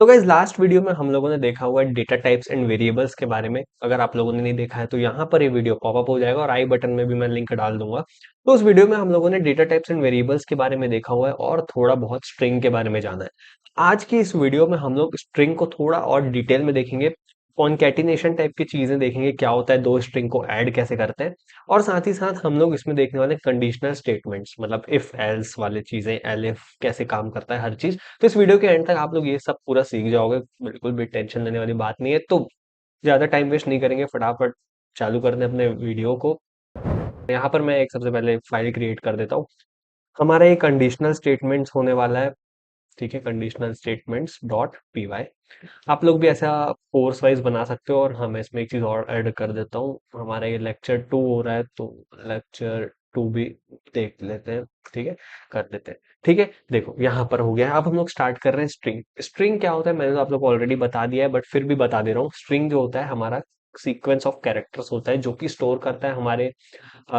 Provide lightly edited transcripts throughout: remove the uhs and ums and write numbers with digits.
तो guys last video में हम लोगों ने देखा हुआ है डेटा टाइप्स एंड वेरिएबल्स के बारे में। अगर आप लोगों ने नहीं देखा है तो यहाँ पर ये वीडियो पॉपअप हो जाएगा और आई बटन में भी मैं लिंक डाल दूंगा। तो उस वीडियो में हम लोगों ने डेटा टाइप्स एंड वेरिएबल्स के बारे में देखा हुआ है और थोड़ा बहुत स्ट्रिंग के बारे में जाना है। आज की इस वीडियो में हम लोग स्ट्रिंग को थोड़ा और डिटेल में देखेंगे। कॉन्कैटिनेशन टाइप की चीजें देखेंगे, क्या होता है, दो स्ट्रिंग को ऐड कैसे करते हैं। और साथ ही साथ हम लोग इसमें देखने वाले कंडीशनल स्टेटमेंट्स, मतलब इफ एल्स वाले चीजें, एलिफ कैसे काम करता है, हर चीज। तो इस वीडियो के एंड तक आप लोग ये सब पूरा सीख जाओगे, बिल्कुल भी टेंशन लेने वाली बात नहीं है। तो ज्यादा टाइम वेस्ट नहीं करेंगे, फटाफट चालू करते हैं अपने वीडियो को। यहाँ पर मैं एक सबसे पहले फाइल क्रिएट कर देता हूँ। हमारा ये कंडीशनल स्टेटमेंट्स होने वाला है। ठीक है, conditional statements dot P Y. आप लोग भी ऐसा कोर्स वाइज बना सकते हो। और हाँ, मैं इसमें एक चीज और ऐड कर देता हूँ। हमारा ये लेक्चर 2 हो रहा है तो लेक्चर 2 भी देख लेते हैं। ठीक है, कर देते हैं। ठीक है, देखो यहाँ पर हो गया है। अब हम लोग स्टार्ट कर रहे हैं स्ट्रिंग। स्ट्रिंग क्या होता है मैंने तो आप लोग को ऑलरेडी बता दिया है, बट फिर भी बता दे रहा हूँ। स्ट्रिंग जो होता है हमारा सीक्वेंस ऑफ कैरेक्टर्स होता है, जो कि स्टोर करता है हमारे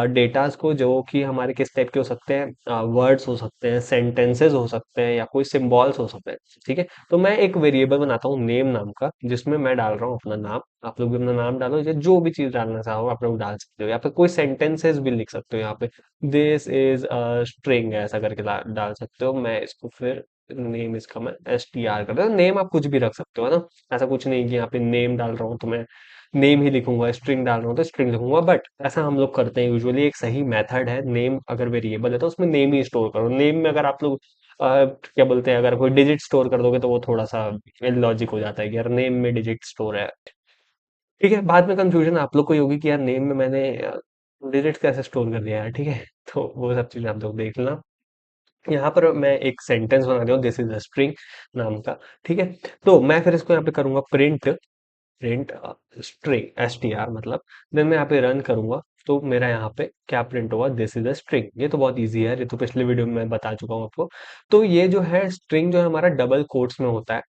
डेटास को, जो कि हमारे किस टाइप के हो सकते हैं, वर्ड्स हो सकते हैं, सेंटेंसेस हो सकते हैं, या कोई सिंबल्स हो सकते हैं। ठीक है, तो मैं एक वेरिएबल बनाता हूँ नेम नाम का, जिसमें मैं डाल रहा हूँ अपना नाम। आप लोग भी अपना नाम डालो, या जो भी चीज डालना चाहो आप लोग डाल सकते हो। या फिर कोई सेंटेंसेस भी लिख सकते हो यहाँ पे। दिस इज अ स्ट्रिंग ऐसा करके डाल सकते हो। मैं इसको फिर नेम इसका मैं एस टी आर कर रहा हूँ। नेम आप कुछ भी रख सकते हो, है ना। ऐसा कुछ नहीं कि यहाँ पे नेम डाल रहा हूँ तो मैं नेम ही लिखूंगा, स्ट्रिंग डाल रहा हूँ तो स्ट्रिंग लिखूंगा। बट ऐसा हम लोग करते हैं यूजुअली। एक सही मेथड है, नेम अगर वेरिएबल है तो उसमें नेम ही स्टोर करो। नेम में अगर आप लोग क्या बोलते हैं, अगर कोई डिजिट स्टोर कर दोगे तो वो थोड़ा सा लॉजिक हो जाता है कि यार नेम में डिजिट स्टोर है। ठीक है, बाद में कंफ्यूजन आप लोग को ही होगी कि यार नेम में मैंने डिजिट कैसे स्टोर कर दिया यार। ठीक है, तो वो सब चीजें आप लोग देख लेना। यहाँ पर मैं एक सेंटेंस बना रहा हूँ, दिस इज अ स्ट्रिंग नाम का। ठीक है, तो मैं फिर इसको यहाँ पे करूंगा print. Print string S T R मतलब। देन मैं यहाँ पे रन करूंगा तो मेरा यहाँ पे क्या प्रिंट होगा, दिस इज अ स्ट्रिंग। ये तो बहुत इजी है, ये तो पिछले वीडियो में मैं बता चुका हूँ आपको। तो ये जो है स्ट्रिंग जो है हमारा डबल कोट्स में होता है।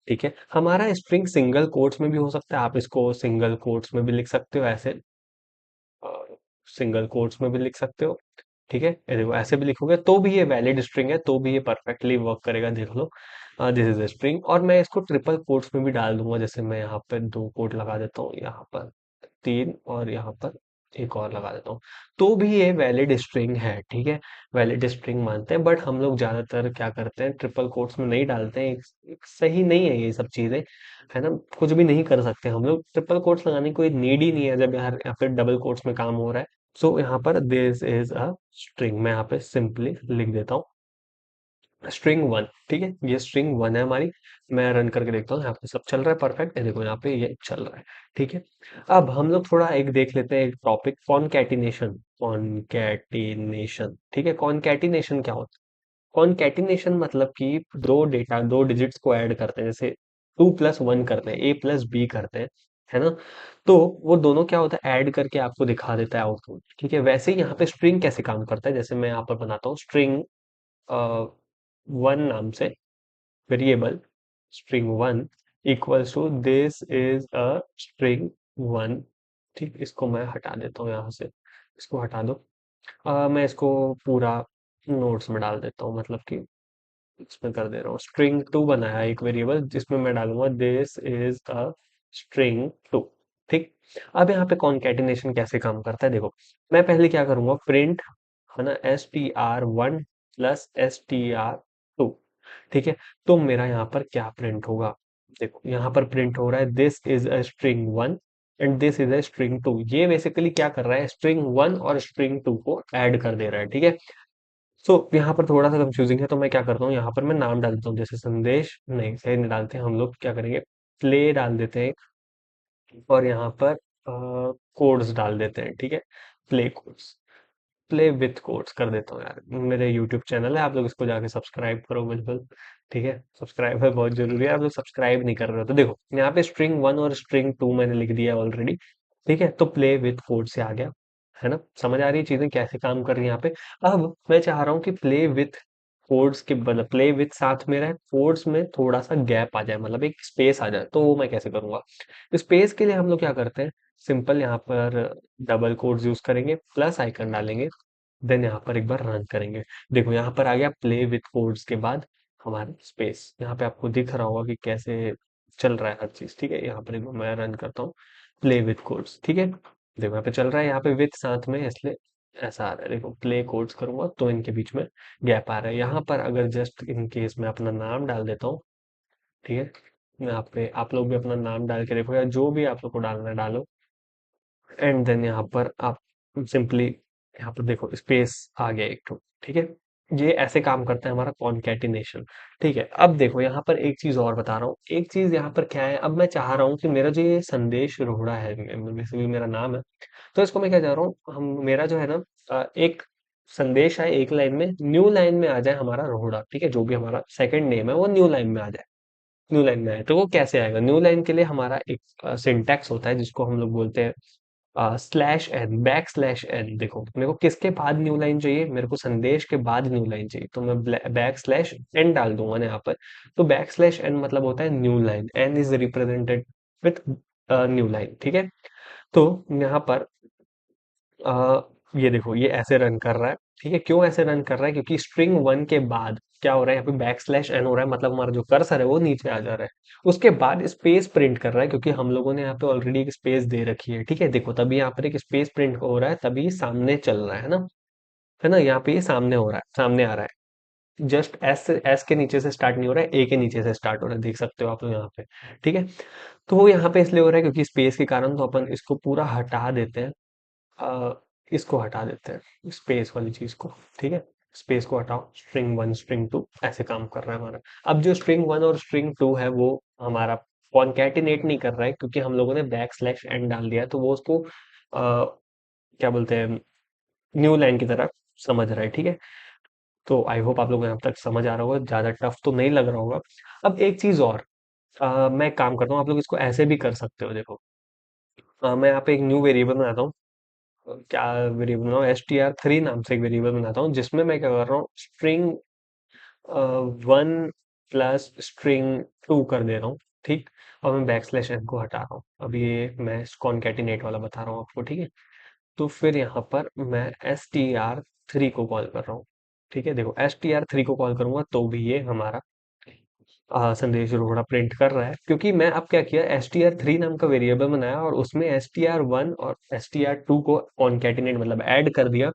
ठीक है, हमारा स्ट्रिंग सिंगल कोट्स में भी हो सकता है। आप इसको सिंगल कोट्स में भी लिख सकते हो ऐसे, सिंगल कोट्स में भी लिख सकते हो। ठीक है, ये देखो ऐसे भी लिखोगे तो भी ये वैलिड स्ट्रिंग है, तो भी ये परफेक्टली वर्क करेगा, देख लो। This is a string. और मैं इसको ट्रिपल कोट्स में भी डाल दूंगा। जैसे मैं यहाँ पे 2 कोट लगा देता हूँ, यहाँ पर 3, और यहाँ पर एक और लगा देता हूँ। तो भी ये वैलिड स्ट्रिंग है। ठीक है, वैलिड स्ट्रिंग मानते हैं। बट हम लोग ज्यादातर क्या करते हैं, ट्रिपल कोट्स में नहीं डालते हैं। सही नहीं है ये सब चीजें, है ना। कुछ भी नहीं कर सकते हम लोग। ट्रिपल कोट्स लगाने की कोई नीड ही नहीं है जब यार यहाँ पे डबल कोट्स में काम हो रहा है। सो यहाँ पर दिस इज अ स्ट्रिंग, मैं यहाँ पे सिंपली लिख देता हूँ स्ट्रिंग 1। ठीक है, ये स्ट्रिंग 1 है हमारी। मैं रन करके देखता हूँ, यहाँ पे सब चल रहा है परफेक्ट। ये देखो यहाँ पे ये चल रहा है। ठीक है, अब हम लोग थोड़ा एक देख लेते हैं, एक टॉपिक, कॉनकैटिनेशन। कॉनकैटिनेशन, ठीक है, कॉनकैटिनेशन क्या होता है। कॉनकैटिनेशन मतलब कि दो डिजिट्स को ऐड करते हैं। जैसे 2+1 करते हैं, A+B करते हैं, है ना। तो वो दोनों क्या होता है, ऐड करके आपको दिखा देता है आउटपुट। ठीक है, वैसे ही यहाँ पे स्ट्रिंग कैसे काम करता है, जैसे मैं यहाँ पर बनाता हूँ स्ट्रिंग 1 नाम से variable. String 1 equals to this is a string 1। ठीक, इसको मैं हटा देता हूँ यहाँ से, इसको हटा दो। मैं इसको पूरा नोट्स में डाल देता हूँ, मतलब कि इसमें कर दे रहा हूँ। स्ट्रिंग 2 बनाया है एक वेरिएबल, जिसमें मैं डालूंगा दिस इज अ स्ट्रिंग 2। ठीक, अब यहाँ पे कॉन्कैटिनेशन कैसे काम करता है, देखो। मैं पहले क्या करूंगा, प्रिंट, है ना, str1 प्लस str2। ठीक है, तो मेरा यहाँ पर क्या प्रिंट होगा, देखो यहाँ पर प्रिंट हो रहा है this is a string 1 and this is a string 2। ये बेसिकली क्या कर रहा है, स्ट्रिंग 1 और स्ट्रिंग 2 को ऐड कर दे रहा है। ठीक है, सो यहाँ पर थोड़ा सा कंफ्यूजिंग है, तो मैं क्या करता हूँ, यहाँ पर मैं नाम डाल देता हूँ। जैसे संदेश नहीं, सही नहीं डालते हम लोग, क्या करेंगे, प्ले डाल देते हैं। और यहाँ पर कोड्स डाल देते हैं। ठीक है, play codes, play with codes कर देता हूँ यार। मेरे यूट्यूब चैनल है, आप लोग इसको जाके सब्सक्राइब करो बिल्कुल। ठीक है, सब्सक्राइब है बहुत जरूरी है। आप लोग सब्सक्राइब नहीं कर रहे हो तो देखो, यहाँ पे स्ट्रिंग 1 और स्ट्रिंग 2 मैंने लिख दिया ऑलरेडी। ठीक है, तो प्ले विथ कोड से आ गया, है ना। समझ आ रही है चीजें कैसे काम कर रही है यहाँ पे। अब मैं चाह रहा हूँ कि प्ले विथ कोड्स के, मतलब प्ले विथ साथ में रहे, कोड्स में थोड़ा सा गैप आ जाए, मतलब एक स्पेस आ जाए। तो वो मैं कैसे करूंगा, स्पेस के लिए हम लोग क्या करते हैं, सिंपल यहाँ पर डबल कोड्स यूज करेंगे, प्लस आइकन डालेंगे, देन यहाँ पर एक बार रन करेंगे। देखो यहाँ पर आ गया प्ले विथ कोड्स के बाद हमारे स्पेस। यहाँ पे आपको दिख रहा होगा कि कैसे चल रहा है हर चीज, ठीक है। यहाँ पर देखो मैं रन करता हूँ प्ले विथ कोड्स, ठीक है। देखो यहाँ पे चल रहा है, यहाँ पे विथ साथ में है, इसलिए ऐसा आ रहा है। देखो प्ले कोड्स करूंगा तो इनके बीच में गैप आ रहा है। यहाँ पर अगर जस्ट इन केस मैं अपना नाम डाल देता हूँ, ठीक है। यहाँ पे आप लोग भी अपना नाम डाल के देखो, या जो भी आप लोग को डालना है डालो। एंड देन यहाँ पर आप सिंपली यहाँ पर देखो स्पेस आ गया एक तो, ठीक है। ये ऐसे काम करता है हमारा कॉन्कैटिनेशन, ठीक है। अब देखो यहाँ पर एक चीज और बता रहा हूँ। एक चीज यहाँ पर क्या है, अब मैं चाह रहा हूँ कि मेरा जो ये संदेश रोहड़ा है, बेसिकली मेरा नाम है, तो इसको मैं क्या चाह रहा हूँ, हम मेरा जो है ना एक संदेश आए एक लाइन में, न्यू लाइन में आ जाए हमारा रोहड़ा, ठीक है। जो भी हमारा सेकंड नेम है वो न्यू लाइन में आ जाए। न्यू लाइन में आए तो वो कैसे आएगा, न्यू लाइन के लिए हमारा एक सिंटैक्स होता है जिसको हम लोग बोलते हैं slash N, back slash N. देखो मेरे को किसके बाद न्यू लाइन चाहिए, मेरे को संदेश के बाद न्यू लाइन चाहिए, तो मैं बैक स्लैश एन डाल दूंगा ना यहाँ पर। तो बैक स्लैश एन मतलब होता है new line, N is represented with new line, ठीक है। तो यहाँ पर आ, ये देखो ये ऐसे रन कर रहा है, ठीक है। क्यों ऐसे रन कर रहा है, क्योंकि स्ट्रिंग वन के बाद क्या हो रहा है, यहाँ पे बैक स्लैश एन हो रहा है, मतलब हमारा जो कर्सर है वो नीचे आ जा रहा है। उसके बाद स्पेस प्रिंट कर रहा है, क्योंकि हम लोगों ने यहाँ पे ऑलरेडी एक स्पेस दे रखी है, ठीक है। देखो तभी यहाँ पर एक स्पेस प्रिंट हो रहा है, तभी सामने चल रहा है ना, है ना। यहाँ पे ये सामने हो रहा है, सामने आ रहा है। जस्ट एस के नीचे से स्टार्ट नहीं हो रहा है, ए के नीचे से स्टार्ट हो रहा है, देख सकते हो आप लोग यहाँ पे, ठीक है। तो वो यहाँ पे इसलिए हो रहा है क्योंकि स्पेस के कारण, तो अपन इसको पूरा हटा देते हैं। अ, इसको हटा देते हैं स्पेस वाली चीज को, ठीक है। स्पेस को हटाओ, स्ट्रिंग वन स्ट्रिंग टू ऐसे काम कर रहा है हमारा। अब जो स्ट्रिंग वन और स्ट्रिंग टू है वो हमारा कॉन्कैटिनेट नहीं कर रहा है, क्योंकि हम लोगों ने बैक स्लैश एन डाल दिया है, तो वो उसको क्या बोलते हैं, न्यू लाइन की तरह समझ रहा है, ठीक है। तो आई होप आप लोगों को यहाँ तक समझ आ रहा होगा, ज्यादा टफ तो नहीं लग रहा होगा। अब एक चीज और, मैं एक काम करता हूँ, आप लोग इसको ऐसे भी कर सकते हो। देखो मैं यहाँ पे एक न्यू वेरिएबल बनाता हूँ। क्या वेरिएबल बनाऊँ, str3 नाम से एक वेरिएबल बनाता हूँ, जिसमें मैं क्या कर रहा हूँ, string one plus string two कर दे रहा हूँ, ठीक। और मैं बैक स्लैश एन को हटा रहा हूँ। अब ये मैं कॉन्कैटिनेट वाला बता रहा हूँ आपको, ठीक है। तो फिर यहाँ पर मैं str3 को कॉल कर रहा हूँ, ठीक है। देखो str3 को कॉल करूंगा तो भी ये हमारा संदेश रोड़ा प्रिंट कर रहा है, क्योंकि मैं अब क्या किया, str3 नाम का वेरिएबल बनाया और उसमें str1 और str2 को कॉन्कैटिनेट मतलब ऐड कर दिया।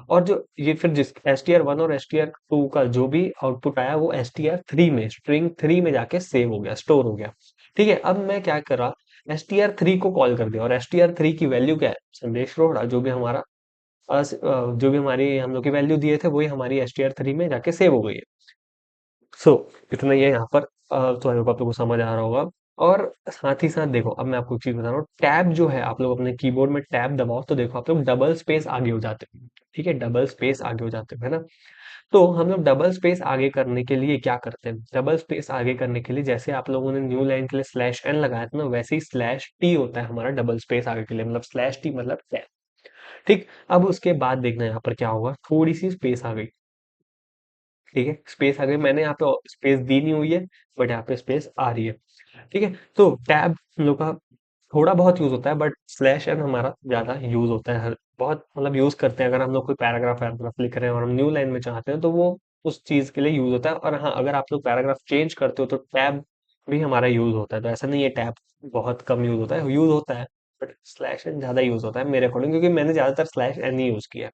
और जो ये फिर जिस str1 और str2 का जो भी आउटपुट आया वो str3 में, स्ट्रिंग थ्री में जाके सेव हो गया, स्टोर हो गया, ठीक है। अब मैं क्या करा, str3 को कॉल कर दिया, और str3 की वैल्यू क्या है, संदेश रोड़ा जो भी हमारा जो भी हमारी हम लोग की वैल्यू दिए थे वही हमारी str3 में जाके सेव हो गई है। सो इतना ही है यहाँ पर। तो आई होप आप लोगों को समझ आ रहा होगा। और साथ ही साथ देखो, अब मैं आपको एक चीज बता रहा हूँ, टैब जो है, आप लोग अपने कीबोर्ड में टैब दबाओ तो देखो आप लोग डबल स्पेस आगे हो जाते हो, ठीक है। डबल स्पेस आगे हो जाते हो, है ना। तो हम लोग डबल स्पेस आगे करने के लिए क्या करते हैं, डबल स्पेस आगे करने के लिए जैसे आप लोगों ने न्यू लाइन के लिए स्लैश एन लगाया था ना, वैसे ही स्लैश टी होता है हमारा डबल स्पेस आगे के लिए, मतलब स्लैश टी मतलब टैब, ठीक। अब उसके बाद देखना यहाँ पर क्या होगा, थोड़ी सी स्पेस आ गई, ठीक है। स्पेस आ गई, मैंने यहाँ पे स्पेस दी नहीं हुई है, बट यहाँ पे स्पेस आ रही है, ठीक है। तो टैब हम लोग का थोड़ा बहुत यूज होता है, बट स्लैश एन हमारा ज्यादा यूज होता है, हर बहुत मतलब यूज करते हैं। अगर हम लोग कोई पैराग्राफ पैराग्राफ लिख रहे हैं और हम न्यू लाइन में चाहते हैं तो वो उस चीज के लिए यूज होता है। और हाँ, अगर आप लोग पैराग्राफ चेंज करते हो तो टैब भी हमारा यूज होता है। तो ऐसा नहीं है टैब बहुत कम यूज होता है, यूज होता है, बट स्लैश एन ज्यादा यूज होता है मेरे अकॉर्डिंग, क्योंकि मैंने ज्यादातर स्लैश एन ही यूज किया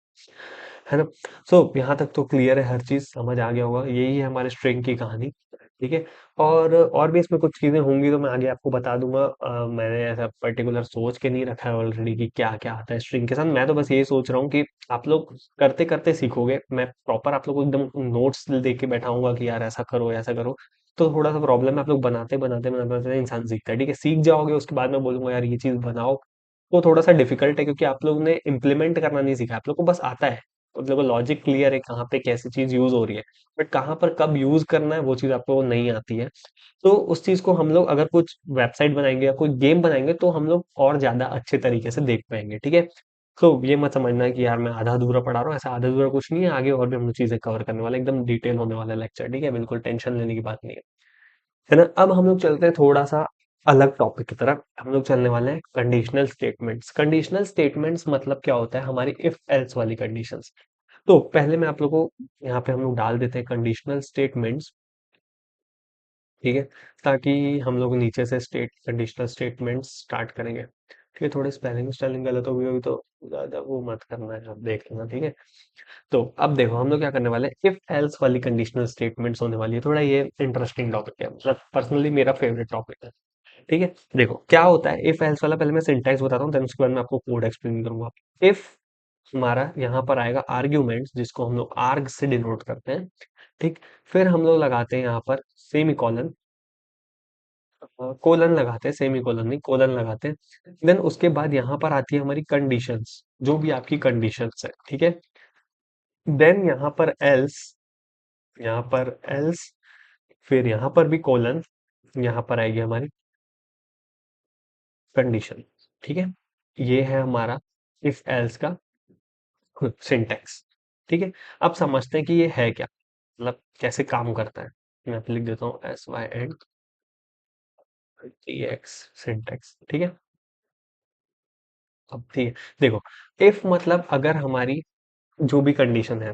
है ना। सो यहाँ तक तो क्लियर है, हर चीज समझ आ गया होगा, यही है हमारे स्ट्रिंग की कहानी, ठीक है। और भी इसमें कुछ चीजें होंगी तो मैं आगे आपको बता दूंगा। मैंने ऐसा पर्टिकुलर सोच के नहीं रखा है ऑलरेडी कि क्या क्या आता है स्ट्रिंग के साथ। मैं तो बस यही सोच रहा हूँ कि आप लोग करते करते सीखोगे, मैं प्रॉपर आप लोग को एकदम नोट्स दे के बैठाऊंगा कि यार ऐसा करो ऐसा करो, तो थोड़ा सा प्रॉब्लम है। आप लोग बनाते बनाते बनाते बनाते इंसान सीखता है, ठीक है। सीख जाओगे उसके बाद मैं बोलूंगा यार ये चीज बनाओ, वो थोड़ा सा डिफिकल्ट है, क्योंकि आप लोग ने इम्प्लीमेंट करना नहीं सीखा, आप लोग को बस आता है, मतलब वो लॉजिक क्लियर है कहाँ पे कैसी चीज यूज हो रही है, बट कहाँ पर कब यूज करना है वो चीज आपको नहीं आती है। तो उस चीज को हम लोग अगर कुछ वेबसाइट बनाएंगे या कोई गेम बनाएंगे तो हम लोग और ज्यादा अच्छे तरीके से देख पाएंगे, ठीक है। तो ये मत समझना कि यार मैं आधा अधूरा पढ़ा रहा हूँ, ऐसा आधा अधूरा कुछ नहीं है, आगे और भी हम लोग चीजें कवर करने वाले, एकदम डिटेल होने वाला लेक्चर, ठीक है। बिल्कुल टेंशन लेने की बात नहीं है ना। अब हम लोग चलते हैं थोड़ा सा अलग टॉपिक की तरफ, हम लोग चलने वाले हैं कंडीशनल स्टेटमेंट्स। कंडीशनल स्टेटमेंट्स मतलब क्या होता है, हमारी इफ एल्स वाली कंडीशंस। तो पहले मैं आप लोगों को यहाँ पे हम लोग डाल देते हैं कंडीशनल स्टेटमेंट्स, ठीक है, ताकि हम लोग नीचे से स्टेट कंडीशनल स्टेटमेंट स्टार्ट करेंगे। ठीक है, थोड़े स्पेलिंग स्पेलिंग गलत हो गई होगी तो ज्यादा वो मत करना है, आप देख लेना। ठीक है, तो अब देखो हम लोग क्या करने वाले हैं, इफ एल्स वाली कंडीशनल स्टेटमेंट्स होने वाली है। थोड़ा ये इंटरेस्टिंग टॉपिक है, मतलब पर्सनली मेरा फेवरेट टॉपिक है। ठीक है, देखो क्या होता है इफ एल्स वाला, पहले मैं सिंटैक्स बताता हूँ, देन उसके बाद मैं आपको कोड एक्सप्लेन करूंगा। इफ हमारा यहाँ पर आएगा आर्ग्यूमेंट्स, जिसको हम लोग आर्ग से डिनोट करते हैं। ठीक, फिर हम लोग लगाते हैं यहाँ पर सेमी कॉलन, कोलन लगाते हैं, सेमी कोलन नहीं कोलन लगाते हैं। देन उसके बाद यहाँ पर आती है हमारी कंडीशंस, जो भी आपकी कंडीशंस है। ठीक है, देन यहाँ पर एल्स, फिर यहाँ पर भी कोलन, यहाँ पर आएगी हमारी कंडीशन। ठीक है, ये है हमारा इफ एल्स का सिंटेक्स। ठीक है, अब समझते हैं कि ये है क्या, मतलब कैसे काम करता है। मैं यहाँ पे लिख देता हूँ SYNTX सिंटेक्स। ठीक है, अब ठीक है, देखो इफ मतलब अगर हमारी जो भी कंडीशन है,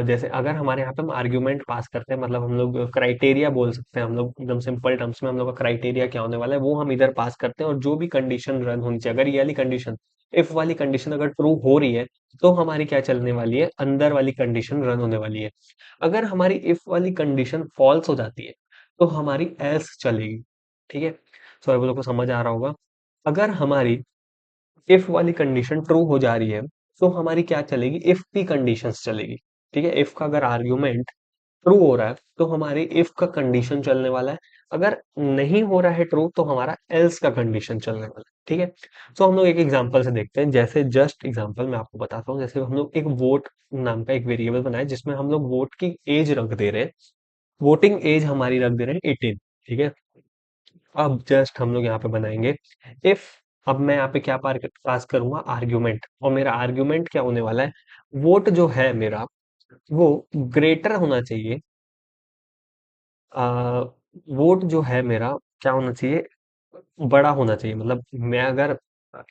जैसे अगर हमारे यहाँ पे हम आर्ग्यूमेंट पास करते हैं, मतलब हम लोग क्राइटेरिया बोल सकते हैं, हम लोग एकदम सिंपल टर्म्स में हम लोग का क्राइटेरिया क्या होने वाला है वो हम इधर पास करते हैं, और जो भी कंडीशन रन होनी चाहिए, अगर ये वाली कंडीशन, इफ वाली कंडीशन अगर ट्रू हो रही है, तो हमारी क्या चलने वाली है, अंदर वाली कंडीशन रन होने वाली है। अगर हमारी इफ वाली कंडीशन फॉल्स हो जाती है, तो हमारी एल्स चलेगी। ठीक है, सो आप लोग को समझ आ रहा होगा। अगर हमारी इफ वाली कंडीशन ट्रू हो जा रही है, तो हमारी क्या चलेगी, इफ की कंडीशंस चलेगी। ठीक है, इफ का अगर आर्ग्यूमेंट ट्रू हो रहा है, तो हमारी इफ का कंडीशन चलने वाला है। अगर नहीं हो रहा है ट्रू, तो हमारा एल्स का कंडीशन चलने वाला है। ठीक है, तो हम लोग एक एग्जांपल से देखते हैं, जैसे जस्ट एग्जांपल मैं आपको बताता हूँ। जैसे हम लोग एक वोट नाम का एक वेरिएबल बनाए, जिसमें हम लोग वोट की एज रख दे रहे हैं, वोटिंग एज हमारी रख दे रहे हैं 18। ठीक है, अब जस्ट हम लोग यहाँ पे बनाएंगे इफ, अब मैं यहाँ पे क्या पास करूंगा, आर्ग्यूमेंट, और मेरा आर्ग्यूमेंट क्या होने वाला है, वोट जो है मेरा वो ग्रेटर होना चाहिए, वोट जो है मेरा क्या होना चाहिए, बड़ा होना चाहिए। मतलब मैं अगर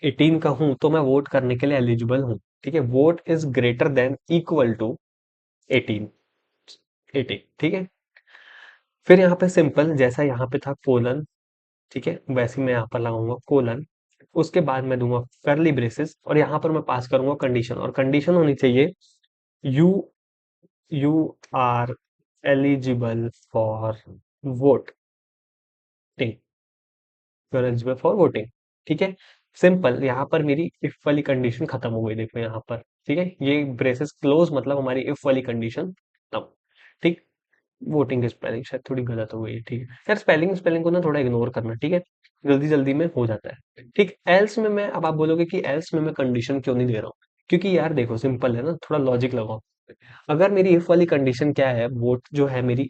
18 का हूं, तो मैं वोट करने के लिए एलिजिबल हूँ। ठीक है, vote is greater than equal to 18, 18। ठीक है, फिर यहाँ पे सिंपल, जैसा यहाँ पे था कोलन, ठीक है, वैसे ही मैं यहाँ पर लगाऊंगा कोलन। उसके बाद मैं दूंगा करली ब्रेसेस, और यहाँ पर मैं पास करूंगा कंडीशन, और कंडीशन होनी चाहिए you you are eligible for voting, you are eligible for voting. ठीक है, सिंपल, यहाँ पर मेरी इफ वाली कंडीशन खत्म हो गई, देखो यहाँ पर। ठीक है, ये ब्रेसेस क्लोज, मतलब हमारी इफ वाली कंडीशन खत्म। ठीक, वोटिंग की स्पेलिंग शायद थोड़ी गलत हो गई है। ठीक है यार, स्पेलिंग स्पेलिंग को ना थोड़ा इग्नोर करना। ठीक है, जल्दी जल्दी में हो जाता है। ठीक, एल्स में मैं, अब आप बोलोगे कि एल्स में मैं कंडीशन क्यों नहीं दे रहा हूँ, क्योंकि यार देखो सिंपल है ना, थोड़ा लॉजिक लगाओ। अगर मेरी इफ वाली कंडीशन क्या है, वोट जो है मेरी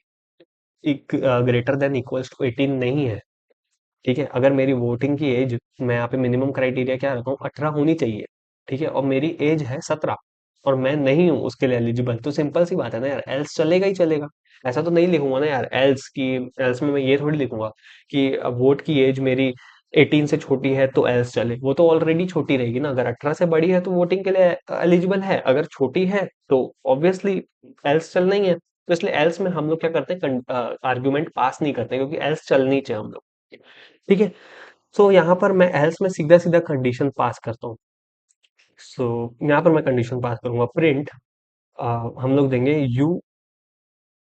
ग्रेटर देन इक्वल्स टू 18 नहीं है। ठीक है, अगर मेरी वोटिंग की एज, मैं यहाँ पे मिनिमम क्राइटेरिया क्या रखा हूँ, 18 होनी चाहिए। ठीक है, और मेरी एज है 17, और मैं नहीं हूँ उसके लिए एलिजिबल, तो सिंपल सी बात है ना यार, एल्स चलेगा ही चलेगा। ऐसा तो नहीं लिखूंगा ना यार एल्स की, एल्स में मैं ये थोड़ी लिखूंगा कि वोट की एज मेरी 18 से छोटी है तो एल्स चले, वो तो ऑलरेडी छोटी रहेगी ना। अगर 18 से बड़ी है तो वोटिंग के लिए एलिजिबल है, अगर छोटी है तो ऑब्वियसली एल्स चलना ही है। तो इसलिए एल्स में हम लोग क्या करते हैं, आर्ग्यूमेंट पास नहीं करते, क्योंकि एल्स चलनी चाहिए हम लोग। ठीक है, सो यहाँ पर मैं एल्स में सीधा सीधा कंडीशन पास करता हूँ। सो यहाँ पर मैं कंडीशन पास करूंगा प्रिंट, हम लोग देंगे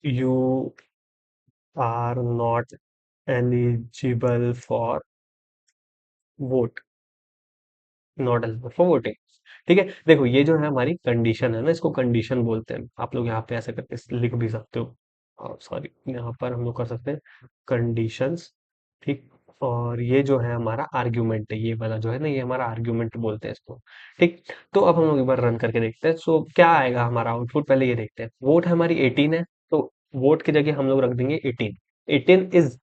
you are not eligible for vote, not eligible for voting. ठीक है, देखो ये जो है हमारी कंडीशन है ना, इसको कंडीशन बोलते हैं। आप लोग यहाँ पे ऐसे करके लिख भी सकते हो, सॉरी यहाँ पर हम लोग कर सकते हैं कंडीशंस। ठीक, और ये जो है हमारा आर्ग्यूमेंट है, ये वाला जो है ना, ये हमारा आर्ग्यूमेंट बोलते हैं इसको। ठीक, तो अब हम लोग एक बार रन करके देखते हैं। सो क्या आएगा हमारा आउटपुट, पहले ये देखते हैं। वोट हमारी 18 है, तो वोट की जगह हम लोग रख देंगे 18। 18 is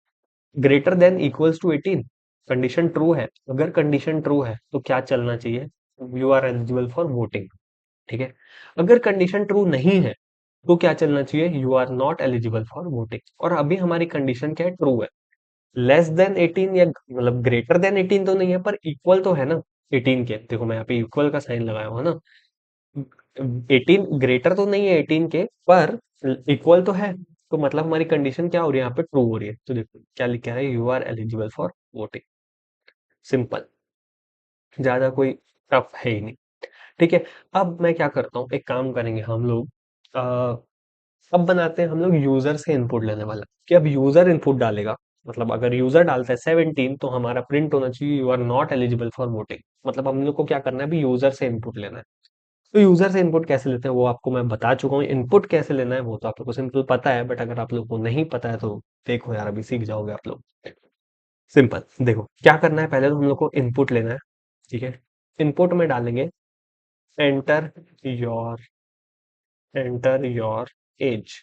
greater than equals to 18, condition true है। अगर कंडीशन ट्रू है तो क्या चलना चाहिए, you are eligible for voting. ठीक है, अगर कंडीशन ट्रू नहीं है तो क्या चलना चाहिए, you are not eligible for voting. और अभी हमारी कंडीशन क्या है, ट्रू है। लेस देन 18 या मतलब ग्रेटर देन 18 तो नहीं है, पर इक्वल तो है ना 18 के। देखो मैं यहाँ पे इक्वल का साइन लगाया हुआ है ना, 18 ग्रेटर तो नहीं है 18 के, पर इक्वल तो है। तो मतलब हमारी कंडीशन क्या हो रही है यहाँ पे, ट्रू हो रही है। तो देखो क्या लिखा है, you are eligible for voting. Simple, ज्यादा कोई टफ है ही नहीं। ठीक है। अब मैं क्या करता हूँ, एक काम करेंगे हम लोग, अब बनाते हैं हम लोग यूजर से इनपुट लेने वाला, कि अब यूजर इनपुट डालेगा। मतलब अगर यूजर डालता है 17, तो हमारा प्रिंट होना चाहिए you are not eligible for voting. मतलब हम लोग को क्या करना है, अभी यूजर से इनपुट लेना है। तो यूजर से इनपुट कैसे लेते हैं वो आपको मैं बता चुका हूँ, इनपुट कैसे लेना है वो तो आप लोग को सिंपल पता है, बट अगर आप लोग को नहीं पता है तो देखो यार, अभी सीख जाओगे आप लोग। सिंपल, देखो क्या करना है, पहले तो हम लोग को इनपुट लेना है। ठीक है। इनपुट में डालेंगे enter your enter your age.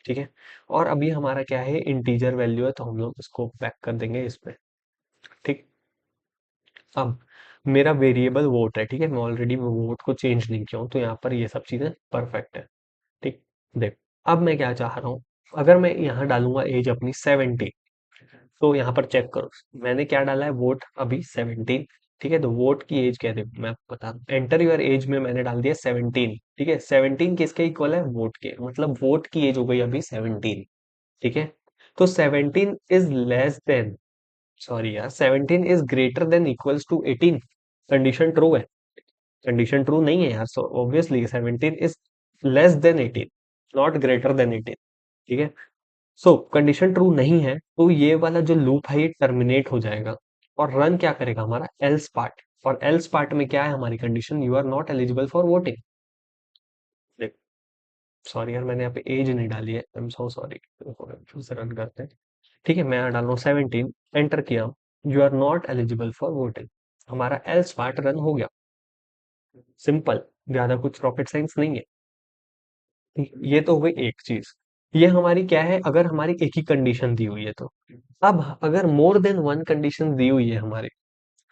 ठीक है। और अभी हमारा क्या है, इंटीजर वैल्यू है, तो हम लोग इसको बैक कर देंगे इसमें। ठीक। अब मेरा वेरिएबल वोट है, ठीक है, मैं ऑलरेडी वोट को चेंज नहीं किया हूँ, तो यहाँ पर ये सब चीजें परफेक्ट है। ठीक। देख, अब मैं क्या चाह रहा हूँ, अगर मैं यहाँ डालूंगा एज अपनी 17, तो यहाँ पर चेक करो, मैंने क्या डाला है, वोट अभी 17। ठीक है। तो वोट की एज क्या, देखो मैं आपको बता दूं, एंटर योर एज में मैंने डाल दिया 17। ठीक है। 17 किसके इक्वल है, वोट के, मतलब वोट की एज हो गई अभी 17। ठीक है। तो 17 इज लेस देन, सॉरी यार, 17 is greater than equals to 18। Condition true है, कंडीशन ट्रू नहीं है यार, so obviously 17 is less than 18, not greater than 18। ठीक है। सो कंडीशन ट्रू नहीं है, तो ये वाला जो लूप है ये टर्मिनेट हो जाएगा, और रन क्या करेगा, हमारा एल्स पार्ट। और एल्स पार्ट में क्या है, हमारी condition you are not eligible for voting. देख, सॉरी यार, मैंने यहाँ पे एज नहीं डाली है, आई एम सो सॉरी। फिर से रन करते हैं। ठीक है। मैं यहाँ डाल रहा हूँ 17, एंटर किया, you are not eligible for voting, हमारा एल्स पार्ट रन हो गया। सिंपल, ज्यादा कुछ रॉकेट साइंस नहीं है। ये तो हो गई एक चीज। ये हमारी क्या है, अगर हमारी एक ही कंडीशन दी हुई है तो। अब अगर मोर देन वन कंडीशन दी हुई है हमारी,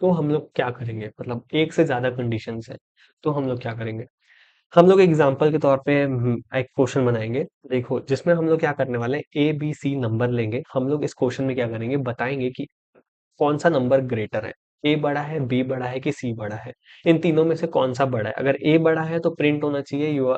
तो हम लोग क्या करेंगे, मतलब एक से ज्यादा कंडीशंस है, तो हम लोग क्या करेंगे, हम लोग एग्जांपल के तौर पे एक क्वेश्चन बनाएंगे। देखो जिसमें हम लोग क्या करने वाले हैं, ए बी सी नंबर लेंगे, हम लोग इस क्वेश्चन में क्या करेंगे, बताएंगे कि कौन सा नंबर ग्रेटर है, ए बड़ा है, बी बड़ा है कि सी बड़ा है, इन तीनों में से कौन सा बड़ा है। अगर ए बड़ा है तो प्रिंट होना चाहिए यू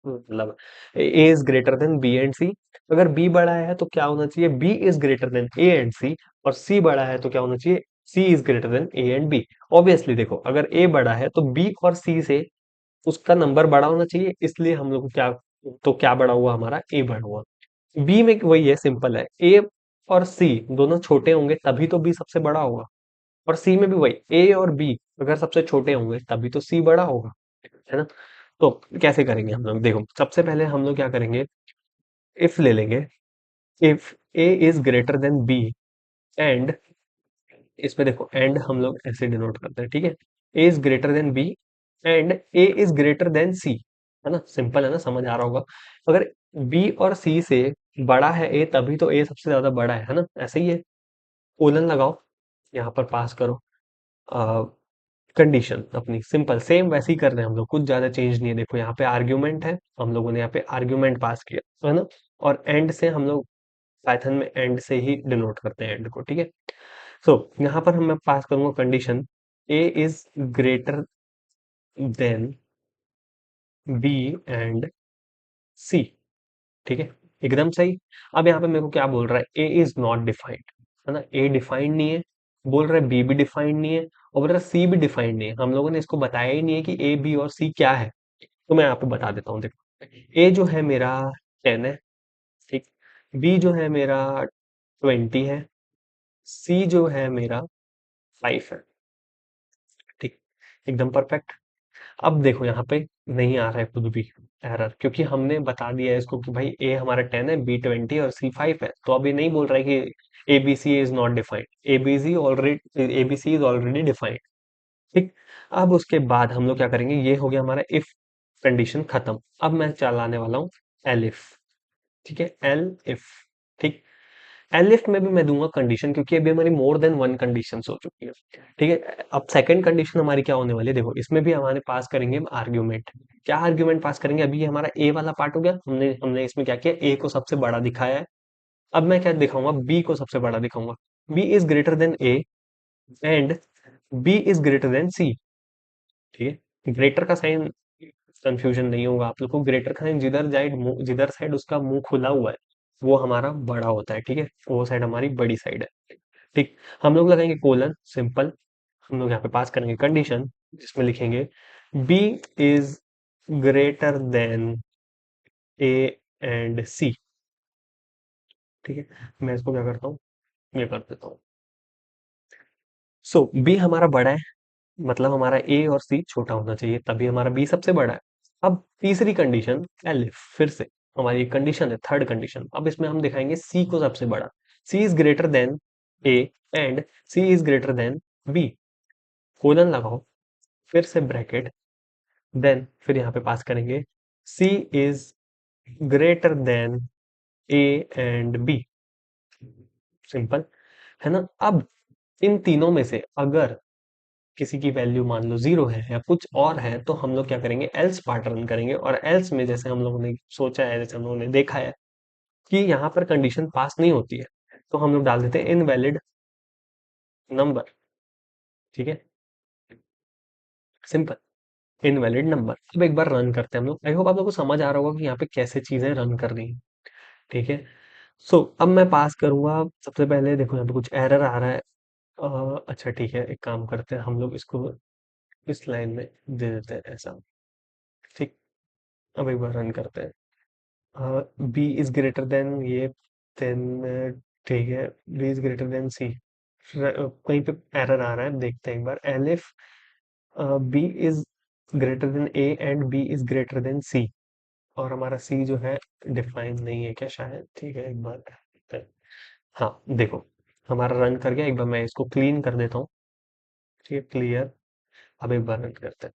मतलब A is greater than B and C. अगर बी बड़ा है तो क्या होना चाहिए, B is greater than A and C. और सी बड़ा है तो क्या होना चाहिए, C is greater than A and B. Obviously देखो, अगर ए बड़ा है तो बी और सी से उसका नंबर बड़ा होना चाहिए, इसलिए हम लोग को क्या, तो क्या बड़ा हुआ, हमारा ए बड़ा हुआ। बी में वही है, सिंपल है, ए और सी दोनों छोटे होंगे तभी तो बी सबसे बड़ा होगा। और सी में भी वही, ए और बी अगर सबसे छोटे होंगे तभी तो सी बड़ा होगा, है ना। तो कैसे करेंगे हम लोग, देखो सबसे पहले हम लोग क्या करेंगे, इफ ले लेंगे, if A is greater than B and, इसमें देखो एंड हम लोग ऐसे डिनोट करते हैं। ठीक है। A is greater than B and A is greater than C, है ना, सिंपल है ना, समझ आ रहा होगा। अगर बी और सी से बड़ा है ए, तभी तो ए सबसे ज्यादा बड़ा है ना, ऐसे ही है। कोलन लगाओ, यहाँ पर पास करो कंडीशन अपनी, सिंपल सेम वैसे ही कर रहे हैं हम लोग, कुछ ज्यादा चेंज नहीं है। देखो यहाँ पे आर्ग्यूमेंट है, हम लोगों ने यहाँ पे आर्ग्यूमेंट पास किया, है ना। और एंड से हम लोग पाइथन में एंड से ही डिनोट करते हैं एंड को। ठीक है। सो यहाँ पर मैं पास करूंगा condition, A is greater than B and C. ठीक है। एकदम सही। अब यहाँ पे मेरे को क्या बोल रहा है, ए इज नॉट डिफाइंड, है ना, ए डिफाइंड नहीं है। बोल रहा है बी भी डिफाइंड नहीं है, और बोल रहा है सी भी डिफाइंड नहीं है। हम लोगों ने इसको बताया ही नहीं है कि ए बी और सी क्या है। तो मैं यहाँ पे बता देता हूँ, देखो ए जो है मेरा 10 है, ठीक, बी जो है मेरा 20 है, सी जो है मेरा 5 है। ठीक, एकदम परफेक्ट। अब देखो यहाँ पे नहीं आ रहा है कुछ भी एरर, क्योंकि हमने बता दिया है इसको कि भाई ए हमारा 10 है, बी 20 और सी 5 है। तो अब ये नहीं बोल रहा है कि A B C is not defined, ABC is already defined. ठीक। अब उसके बाद हम लोग क्या करेंगे, ये हो गया हमारा इफ कंडीशन खत्म। अब मैं चलाने वाला हूँ एलिफ। ठीक है, एल इफ। ठीक। एलिफ में भी मैं दूंगा कंडीशन, क्योंकि अभी हमारी मोर देन वन कंडीशन हो चुकी है। ठीक है। अब सेकंड कंडीशन हमारी क्या होने वाली है, देखो इसमें भी हमारे पास करेंगे हम आर्ग्यूमेंट। क्या आर्ग्यूमेंट पास करेंगे, अभी ये हमारा ए वाला पार्ट हो गया, हमने हमने इसमें क्या किया, ए को सबसे बड़ा दिखाया है। अब मैं क्या दिखाऊंगा, बी को सबसे बड़ा दिखाऊंगा। B is greater than A and B is greater than C. ठीक है। ग्रेटर का साइन कंफ्यूजन नहीं होगा आप लोग को, ग्रेटर का साइन जिधर साइड उसका मुंह खुला हुआ है, वो हमारा बड़ा होता है, ठीक है, वो साइड हमारी बड़ी साइड है। ठीक, हम लोग लगाएंगे कोलन, सिंपल। हम लोग यहाँ पे पास करेंगे कंडीशन, जिसमें लिखेंगे B is greater than A and C. ठीक है, मैं इसको क्या करता हूँ, ये कर देता हूँ। सो बी हमारा बड़ा है, मतलब हमारा ए और सी छोटा होना चाहिए, तभी हमारा बी सबसे बड़ा है। अब तीसरी कंडीशन एलिफ, फिर से हमारी एक कंडीशन है, थर्ड कंडीशन। अब इसमें हम दिखाएंगे सी को सबसे बड़ा, C is greater than A and C is greater than B. Colon लगाओ, फिर से ब्रैकेट, देन फिर यहाँ पे पास करेंगे C is greater than A and B. Simple है ना। अब इन तीनों में से अगर किसी की वैल्यू मान लो 0 है या कुछ और है, तो हम लोग क्या करेंगे, एल्स पार्ट रन करेंगे। और एल्स में जैसे हम लोगों ने सोचा है, जैसे हम लोगों ने देखा है कि यहाँ पर कंडीशन पास नहीं होती है, तो हम लोग डाल देते हैं इनवैलिड नंबर। ठीक है, सिंपल, इनवैलिड नंबर। अब एक बार रन करते हैं हम लोग। आई होप आप लोग को समझ आ रहा होगा कि यहाँ पे कैसे चीजें रन करनी है। ठीक है, सो अब मैं पास करूंगा। सबसे पहले देखो यहाँ पे कुछ एरर आ रहा है। अच्छा ठीक है, एक काम करते हैं हम लोग इसको इस लाइन में दे देते हैं ऐसा। ठीक, अब एक बार रन करते हैं। बी इज ग्रेटर देन ये, देन ठीक है, B is greater than C. कहीं पे एरर आ रहा है, देखते हैं एक बार। Elif B is greater than A and B is greater than C, और हमारा सी जो है डिफाइन नहीं है क्या शायद। ठीक है, एक बार देखते हैं। हाँ देखो, हमारा रन कर गया। एक बार मैं इसको क्लीन कर देता हूँ। ठीक है, क्लियर। अब एक बार रन करते हैं।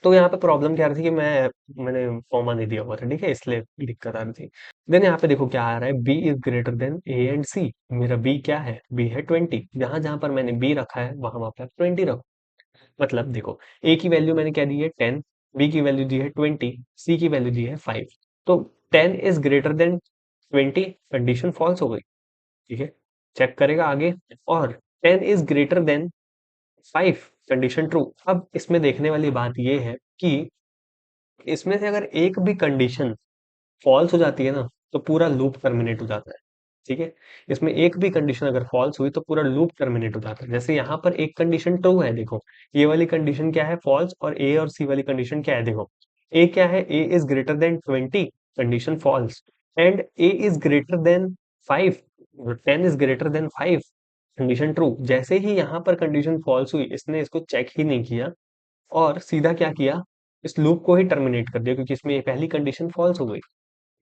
तो यहाँ पे प्रॉब्लम क्या आ रही थी कि मैंने कॉमा नहीं दिया हुआ था, ठीक है, इसलिए दिक्कत आ रही थी। देन यहाँ पे देखो क्या आ रहा है, B is greater than A and C. मेरा बी क्या है, बी है 20। जहां जहां पर मैंने बी रखा है वहां वहां पे 20 रखो। मतलब देखो, ए की वैल्यू मैंने क्या दी है 10, बी की वैल्यू दी है 20, सी की वैल्यू दी है 5। तो 10 is greater than 20, condition false हो गई। ठीक है, चेक करेगा आगे। और 10 is greater than 5, condition true. अब इसमें देखने वाली बात ये है कि इसमें से अगर एक भी कंडीशन फॉल्स हो जाती है ना, तो पूरा लूप टर्मिनेट हो जाता है। ठीक है, इसमें एक भी कंडीशन अगर फॉल्स हुई तो पूरा लूप टर्मिनेट हो जाता है। जैसे यहाँ पर एक कंडीशन ट्रू है, देखो ये वाली कंडीशन क्या है, फॉल्स। और ए और सी वाली कंडीशन क्या है, देखो ए क्या है, A is greater than 20, condition false. And A is greater than 5, 10 is greater than 5, condition true. जैसे ही यहाँ पर कंडीशन फॉल्स हुई, इसने इसको चेक ही नहीं किया और सीधा क्या किया, इस लूप को ही टर्मिनेट कर दिया, क्योंकि इसमें ये पहली कंडीशन फॉल्स हो गई।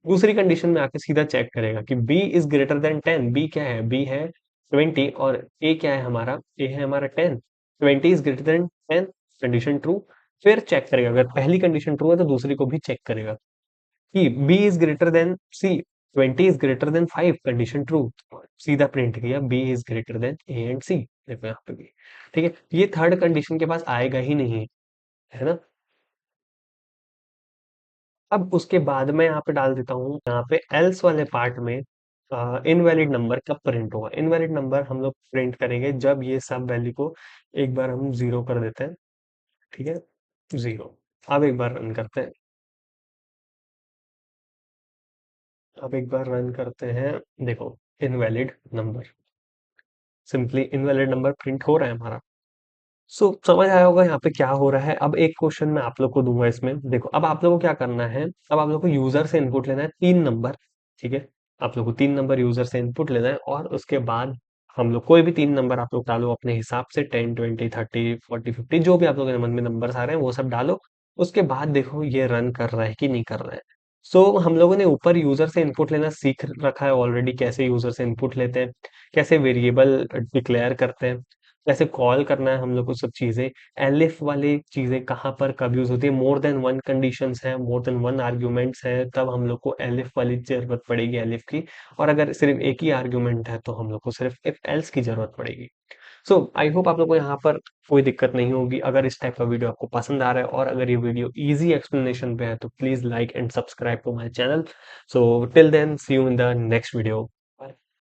दूसरी कंडीशन में आके सीधा चेक करेगा कि b is greater then 10। b क्या है, b है 20, और a क्या है हमारा, a है हमारा 10। 20 is greater then 10, condition true. फिर चेक करेगा, अगर पहली कंडीशन ट्रू है तो दूसरी को भी चेक करेगा कि b is greater then c, 20 is greater than 5, condition true. सीधा प्रिंट किया b is greater then a and c। देखो यहाँ पे भी। ठीक है, ये थर्ड कंडीशन के पास आएगा ही नहीं, है ना। अब उसके बाद मैं यहाँ पे डाल देता हूँ, यहाँ पे एल्स वाले पार्ट में इनवैलिड नंबर कब प्रिंट होगा। इनवैलिड नंबर हम लोग प्रिंट करेंगे जब ये सब वैल्यू को एक बार हम जीरो कर देते हैं। ठीक है, जीरो। अब एक बार रन करते हैं। अब एक बार रन करते हैं। देखो, invalid number, simply invalid number print हो रहा है हमारा। समझ आया होगा यहाँ पे क्या हो रहा है। अब एक क्वेश्चन मैं आप लोग को दूंगा इसमें। देखो, अब आप लोगों को क्या करना है, अब आप लोग को यूजर से इनपुट लेना है 3 नंबर। ठीक है, आप लोग को 3 नंबर यूजर से इनपुट लेना है, और उसके बाद हम लोग कोई भी 3 नंबर आप लोग डालो अपने हिसाब से, 10, 20, 30, 40, 50, जो भी आप लोगों के मन में नंबर आ रहे हैं वो सब डालो। उसके बाद देखो ये रन कर रहा है कि नहीं कर रहा है। हम लोगों ने ऊपर यूजर से इनपुट लेना सीख रखा है ऑलरेडी, कैसे यूजर से इनपुट लेते हैं, कैसे वेरिएबल डिक्लेयर करते हैं, कैसे कॉल करना है हम लोग को, सब चीजें। एलिफ वाली चीजें कहाँ पर कब यूज होती है, मोर देन वन कंडीशंस है, मोर देन वन आर्ग्यूमेंट्स है, तब हम लोग को एलिफ वाली जरूरत पड़ेगी, एलिफ की। और अगर सिर्फ एक ही आर्ग्यूमेंट है तो हम लोग को सिर्फ इफ एल्स की जरूरत पड़ेगी। आई होप आप लोग को यहाँ पर कोई दिक्कत नहीं होगी। अगर इस टाइप का वीडियो आपको पसंद आ रहा है और अगर ये वीडियो इजी एक्सप्लेनेशन पे है, तो please like and subscribe to my channel. Till then, see you in the next video.